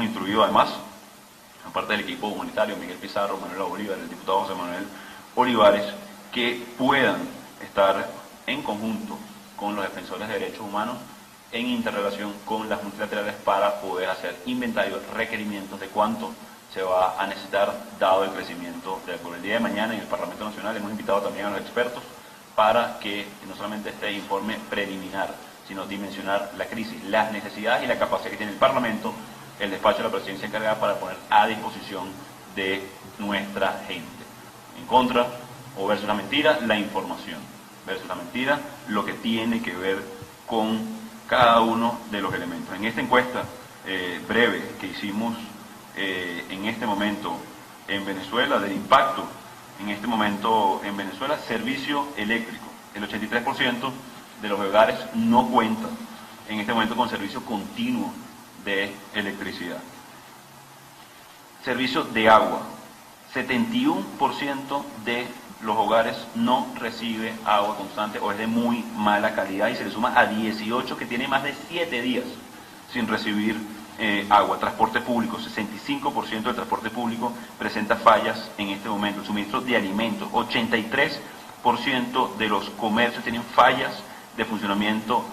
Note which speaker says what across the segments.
Speaker 1: hemos instruido además, aparte del equipo humanitario, Miguel Pizarro, Manuel Bolívar, el diputado José Manuel Olivares, que puedan estar en conjunto con los defensores de derechos humanos en interrelación con las multilaterales para poder hacer inventario, requerimientos de cuánto se va a necesitar dado el crecimiento del pueblo. El día de mañana en el Parlamento Nacional hemos invitado también a los expertos para que no solamente este informe preliminar, sino dimensionar la crisis, las necesidades y la capacidad que tiene el Parlamento, el despacho de la presidencia encargada para poner a disposición de nuestra gente. En contra o versus la mentira, la información. Versus la mentira, lo que tiene que ver con cada uno de los elementos. En esta encuesta breve que hicimos en este momento en Venezuela, del impacto en este momento en Venezuela, servicio eléctrico. El 83% de los hogares no cuentan en este momento con servicio continuo de electricidad. Servicio de agua. 71% de los hogares no recibe agua constante o es de muy mala calidad y se le suma a 18 que tiene más de 7 días sin recibir agua. Transporte público, 65% del transporte público presenta fallas en este momento. El suministro de alimentos, 83% de los comercios tienen fallas de funcionamiento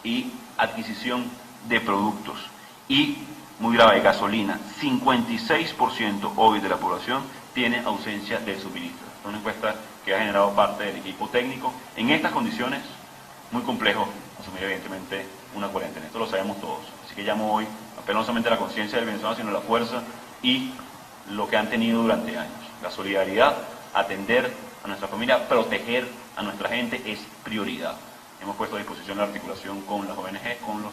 Speaker 1: y adquisición de productos. Y, muy grave, gasolina, 56% hoy de la población tiene ausencia de suministro. Es una encuesta que ha generado parte del equipo técnico. En estas condiciones, muy complejo asumir evidentemente una cuarentena. Esto lo sabemos todos. Así que llamo hoy, apelo no solamente a la conciencia del venezolano, sino a la fuerza y lo que han tenido durante años. La solidaridad, atender a nuestra familia, proteger a nuestra gente es prioridad. Hemos puesto a disposición la articulación con las ONG, con los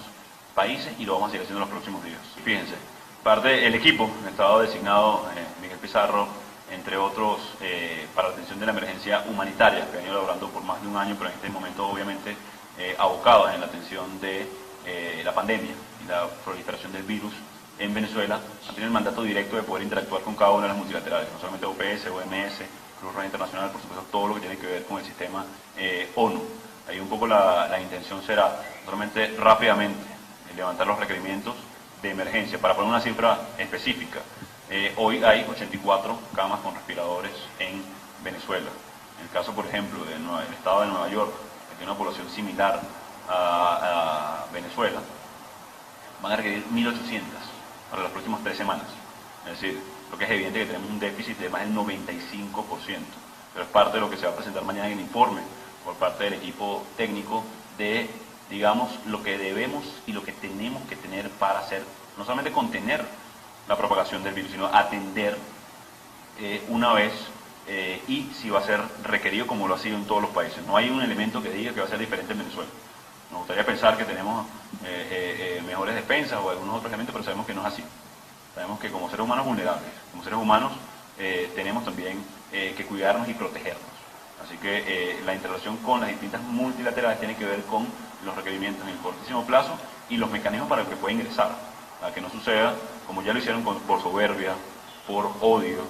Speaker 1: países y lo vamos a seguir haciendo en los próximos días. Fíjense, parte del equipo, el estado designado Miguel Pizarro, entre otros, para la atención de la emergencia humanitaria, que ha venido elaborando por más de un año, pero en este momento obviamente abocados en la atención de la pandemia y la proliferación del virus en Venezuela, han tenido el mandato directo de poder interactuar con cada una de las multilaterales, no solamente OPS, OMS, Cruz Roja Internacional, por supuesto todo lo que tiene que ver con el sistema ONU. Ahí un poco la intención será solamente rápidamente levantar los requerimientos de emergencia. Para poner una cifra específica, hoy hay 84 camas con respiradores en Venezuela. En el caso, por ejemplo, del estado de Nueva York, que tiene una población similar a Venezuela, van a requerir 1.800 para las próximas 3 semanas. Es decir, lo que es evidente que tenemos un déficit de más del 95%, pero es parte de lo que se va a presentar mañana en el informe por parte del equipo técnico de, digamos, lo que debemos y lo que tenemos que tener para hacer, no solamente contener la propagación del virus, sino atender una vez y si va a ser requerido como lo ha sido en todos los países. No hay un elemento que diga que va a ser diferente en Venezuela. Nos gustaría pensar que tenemos mejores defensas o algunos otros elementos, pero sabemos que no es así. Sabemos que como seres humanos vulnerables, como seres humanos tenemos también que cuidarnos y protegernos. Así que la interrelación con las distintas multilaterales tiene que ver con los requerimientos en el cortísimo plazo y los mecanismos para que pueda ingresar, para que no suceda, como ya lo hicieron por soberbia, por odio,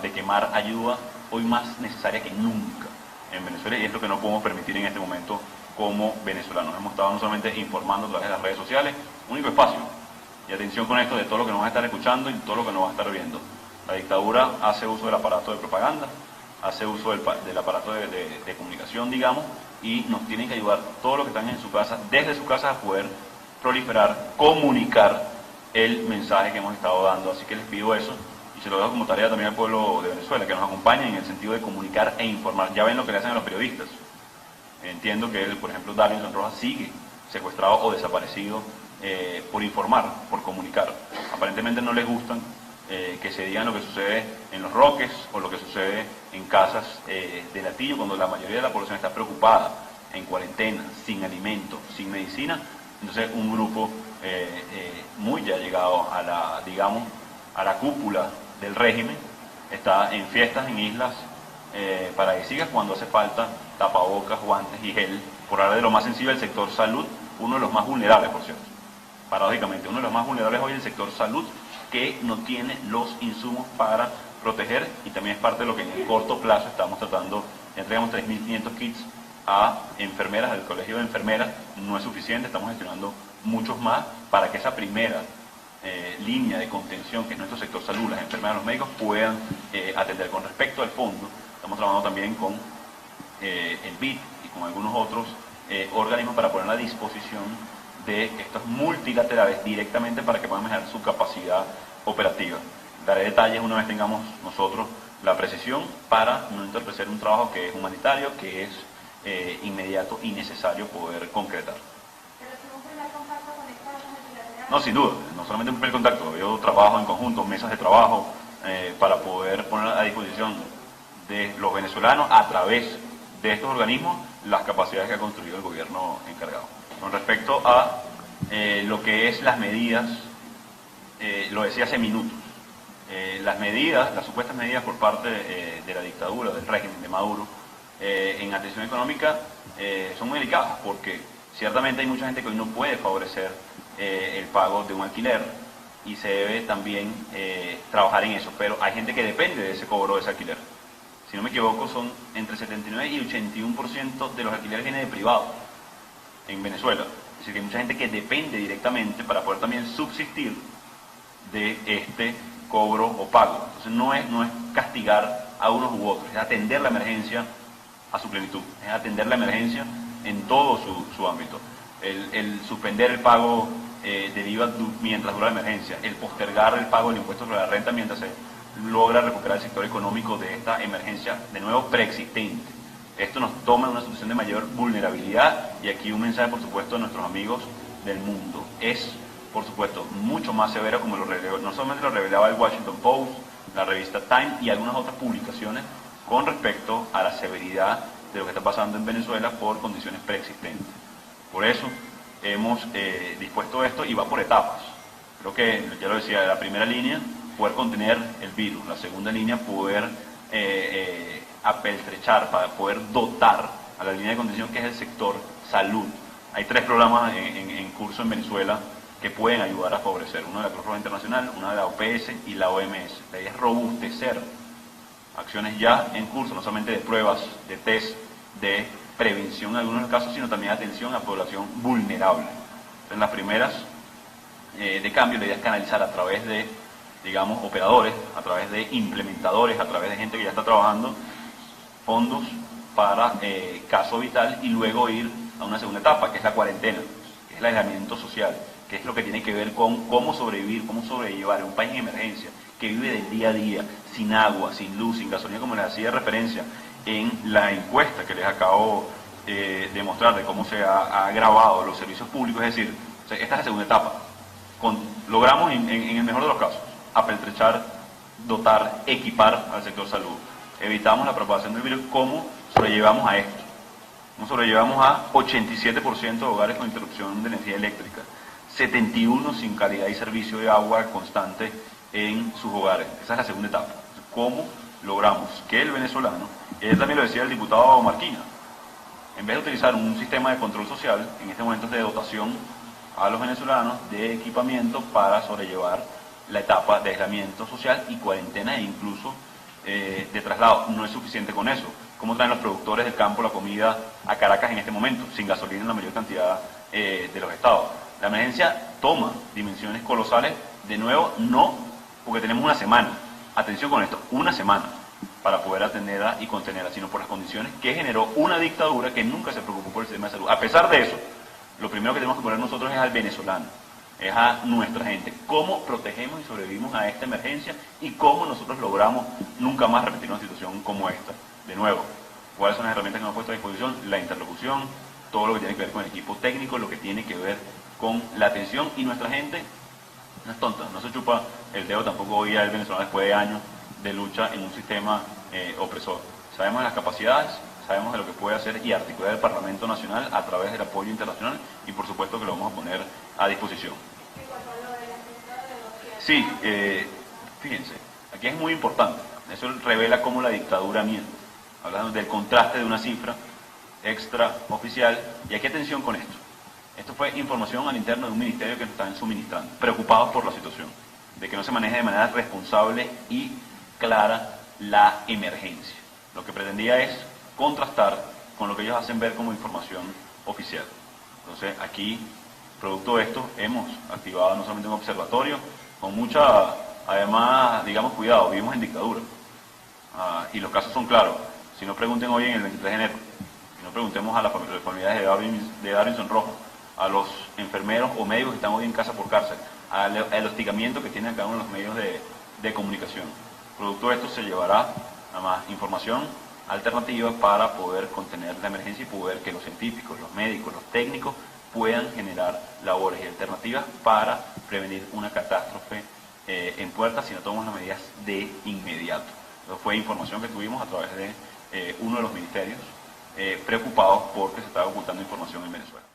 Speaker 1: de quemar ayuda, hoy más necesaria que nunca en Venezuela, y es lo que no podemos permitir en este momento como venezolanos. Hemos estado no solamente informando a través de las redes sociales, único espacio, y atención con esto de todo lo que nos va a estar escuchando y todo lo que nos va a estar viendo. La dictadura hace uso del aparato de propaganda, hace uso del aparato de comunicación, digamos, y nos tienen que ayudar todos los que están en su casa, desde su casa, a poder proliferar, comunicar el mensaje que hemos estado dando. Así que les pido eso, y se lo dejo como tarea también al pueblo de Venezuela, que nos acompañen en el sentido de comunicar e informar. Ya ven lo que le hacen a los periodistas. Entiendo que, por ejemplo, Darwin Rojas sigue secuestrado o desaparecido por informar, por comunicar. Aparentemente no les gustan que se digan lo que sucede en Los Roques o lo que sucede en casas de Latillo, cuando la mayoría de la población está preocupada, en cuarentena, sin alimento, sin medicina. Entonces un grupo muy ya llegado a la, digamos, a la cúpula del régimen, está en fiestas en islas paradisíacas cuando hace falta tapabocas, guantes y gel, por hablar de lo más sensible del sector salud, uno de los más vulnerables, por cierto. Paradójicamente, uno de los más vulnerables hoy es el sector salud, que no tiene los insumos para proteger, y también es parte de lo que en el corto plazo estamos tratando. Ya entregamos 3.500 kits a enfermeras del Colegio de Enfermeras, no es suficiente, estamos gestionando muchos más para que esa primera línea de contención, que es nuestro sector salud, las enfermeras, los médicos, puedan atender. Con respecto al fondo, estamos trabajando también con el BID y con algunos otros organismos para poner a disposición de estos multilaterales directamente para que puedan mejorar su capacidad operativa. Daré detalles una vez tengamos nosotros la precisión para no entorpecer un trabajo que es humanitario, que es inmediato y necesario poder concretar.
Speaker 2: ¿Pero tuvo un primer contacto con estos multilaterales?
Speaker 1: No, sin duda, no solamente un primer contacto, yo trabajo en conjunto, mesas de trabajo para poder poner a disposición de los venezolanos a través de estos organismos las capacidades que ha construido el gobierno encargado. Con respecto a lo que es las medidas, lo decía hace minutos, las medidas, las supuestas medidas por parte de la dictadura, del régimen de Maduro, en atención económica son muy delicadas porque ciertamente hay mucha gente que hoy no puede favorecer el pago de un alquiler y se debe también trabajar en eso, pero hay gente que depende de ese cobro de ese alquiler. Si no me equivoco, son entre 79 y 81% de los alquileres viene de privado en Venezuela. Es decir, que hay mucha gente que depende directamente para poder también subsistir de este cobro o pago. Entonces no es castigar a unos u otros, es atender la emergencia a su plenitud, es atender la emergencia en todo su ámbito. El suspender el pago del IVA mientras dura la emergencia, el postergar el pago del impuesto sobre la renta mientras se logra recuperar el sector económico de esta emergencia, de nuevo preexistente. Esto nos toma en una situación de mayor vulnerabilidad y aquí un mensaje, por supuesto, de nuestros amigos del mundo. Es, por supuesto, mucho más severa como no solamente lo revelaba el Washington Post, la revista Time y algunas otras publicaciones con respecto a la severidad de lo que está pasando en Venezuela por condiciones preexistentes. Por eso hemos dispuesto esto y va por etapas. Creo que, ya lo decía, la primera línea, poder contener el virus. La segunda línea, poder apeltrechar, para poder dotar a la línea de contención que es el sector salud. Hay 3 programas en curso en Venezuela que pueden ayudar a favorecer. Uno de la Cruz Roja Internacional, uno de la OPS y la OMS. La idea es robustecer acciones ya en curso, no solamente de pruebas, de test, de prevención en algunos casos, sino también atención a población vulnerable. En las primeras de cambio, la idea es canalizar a través de, digamos, operadores, a través de implementadores, a través de gente que ya está trabajando, fondos para caso vital y luego ir a una segunda etapa, que es la cuarentena, que es el aislamiento social, que es lo que tiene que ver con cómo sobrevivir, cómo sobrellevar en un país en emergencia, que vive del día a día, sin agua, sin luz, sin gasolina, como les hacía referencia en la encuesta que les acabo de mostrar de cómo se ha agravado los servicios públicos. Es decir, esta es la segunda etapa. Logramos en el mejor de los casos apeltrechar, dotar, equipar al sector salud. Evitamos la propagación del virus. ¿Cómo sobrellevamos a esto? ¿Cómo sobrellevamos a 87% de hogares con interrupción de energía eléctrica? 71 sin calidad y servicio de agua constante en sus hogares. Esa es la segunda etapa. ¿Cómo logramos que el venezolano, y él también lo decía el diputado Marquina, en vez de utilizar un sistema de control social, en este momento es de dotación a los venezolanos de equipamiento para sobrellevar la etapa de aislamiento social y cuarentena e incluso de traslado? No es suficiente con eso. ¿Cómo traen los productores del campo la comida a Caracas en este momento, sin gasolina en la mayor cantidad de los estados? La emergencia toma dimensiones colosales, de nuevo, no porque tenemos una semana, atención con esto, una semana para poder atenderla y contenerla, sino por las condiciones que generó una dictadura que nunca se preocupó por el sistema de salud. A pesar de eso, lo primero que tenemos que poner nosotros es al venezolano, es a nuestra gente. ¿Cómo protegemos y sobrevivimos a esta emergencia y cómo nosotros logramos nunca más repetir una situación como esta? De nuevo, ¿cuáles son las herramientas que hemos puesto a disposición? La interlocución, todo lo que tiene que ver con el equipo técnico, lo que tiene que ver con la atención, y nuestra gente no es tonta, no se chupa el dedo tampoco hoy al venezolano después de años de lucha en un sistema opresor. Sabemos de las capacidades, sabemos de lo que puede hacer y articular el Parlamento Nacional a través del apoyo internacional y por supuesto que lo vamos a poner a disposición. Sí, fíjense, aquí es muy importante, eso revela cómo la dictadura miente. Hablamos del contraste de una cifra extraoficial y aquí atención con esto. Esto fue información al interno de un ministerio que nos están suministrando, preocupados por la situación, de que no se maneje de manera responsable y clara la emergencia. Lo que pretendía es contrastar con lo que ellos hacen ver como información oficial. Entonces aquí Producto de esto, hemos activado no solamente un observatorio, con mucha, además, digamos, cuidado, vivimos en dictadura. Y los casos son claros. Si no, pregunten hoy en el 23 de enero. Si no, preguntemos a las familiares de Davinson Rojo, a los enfermeros o médicos que están hoy en casa por cárcel, al hostigamiento que tienen cada uno de los medios de comunicación. Producto de esto se llevará nada más información alternativa para poder contener la emergencia y poder que los científicos, los médicos, los técnicos puedan generar labores y alternativas para prevenir una catástrofe en puerta si no tomamos las medidas de inmediato. Eso fue información que tuvimos a través de uno de los ministerios preocupados porque se estaba ocultando información en Venezuela.